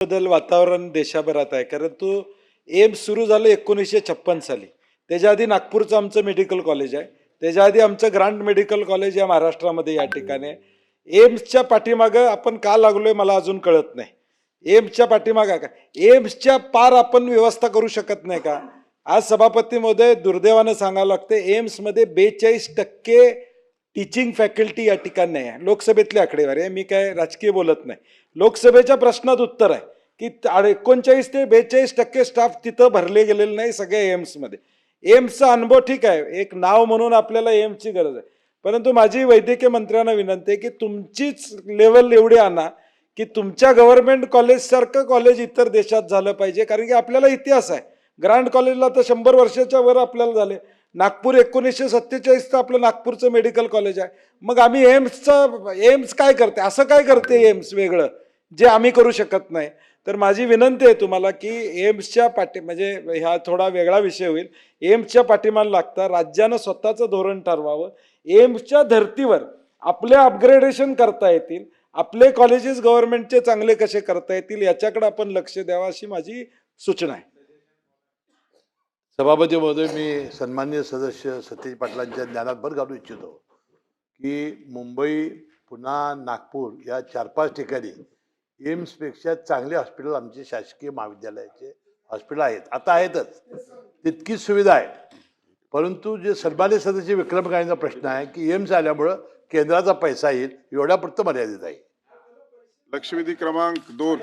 बदल वातावरण देशभरात आहे, कारण तो एम्स सुरू झालं 1956 साली. त्याच्या आधी नागपूरचं आमचं मेडिकल कॉलेज आहे, त्याच्या आधी आमचं ग्रांट मेडिकल कॉलेज या महाराष्ट्रामध्ये या ठिकाणी आहे. एम्सच्या पाठीमागं आपण का लागलोय मला अजून कळत नाही. एम्सच्या पाठीमागं का एम्सच्या पार आपण व्यवस्था करू शकत नाही का? आज सभापती महोदय दुर्दैवानं सांगावं लागतं, एम्समध्ये 42% टीचिंग फॅकल्टी या ठिकाणी नाही आहे. लोकसभेतली आकडेवारी आहे, मी काय राजकीय बोलत नाही. लोकसभेच्या प्रश्नात उत्तर आहे की 39 ते 42% स्टाफ तिथं भरले गेलेले नाही सगळ्या एम्समध्ये. एम्सचा अनुभव ठीक आहे, एक नाव म्हणून आपल्याला एम्सची गरज आहे, परंतु माझी वैद्यकीय मंत्र्यांना विनंती आहे की तुमचीच लेवल एवढी आणा की तुमच्या गव्हर्नमेंट कॉलेजसारखं कॉलेज इतर देशात झालं पाहिजे. कारण की आपल्याला इतिहास आहे, ग्रांट कॉलेजला तर 100 वर्षाच्या वर आपल्याला झाले. नागपूर 1947चं आपलं नागपूरचं मेडिकल कॉलेज आहे. मग आम्ही एम्स काय करते, असं काय करते एम्स वेगळं जे आम्ही करू शकत नाही? तर माझी विनंती आहे तुम्हाला की एम्सच्या म्हणजे ह्या थोडा वेगळा विषय होईल, एम्सच्या पाठीमागे लागता राज्यानं स्वतःचं धोरण ठरवावं. एम्सच्या धर्तीवर आपले अपग्रेडेशन करता येतील, आपले कॉलेजेस गव्हर्नमेंटचे चांगले कसे करता येतील याच्याकडे आपण लक्ष द्यावं अशी माझी सूचना आहे. सभापती महोदय, मी सन्माननीय सदस्य सतीश पाटलांच्या ज्ञानात भर घालू इच्छितो की मुंबई, पुणा, नागपूर या 4-5 ठिकाणी एम्सपेक्षा चांगले हॉस्पिटल आमचे शासकीय महाविद्यालयाचे हॉस्पिटल आहेत, आता आहेतच, तितकीच सुविधा आहे. परंतु जे सन्माननीय सदस्य विक्रम काळेंचा प्रश्न आहे की एम्स आल्यामुळं केंद्राचा पैसा येईल एवढ्यापुरतं मर्यादित आहे. लक्षवेधी क्रमांक 2.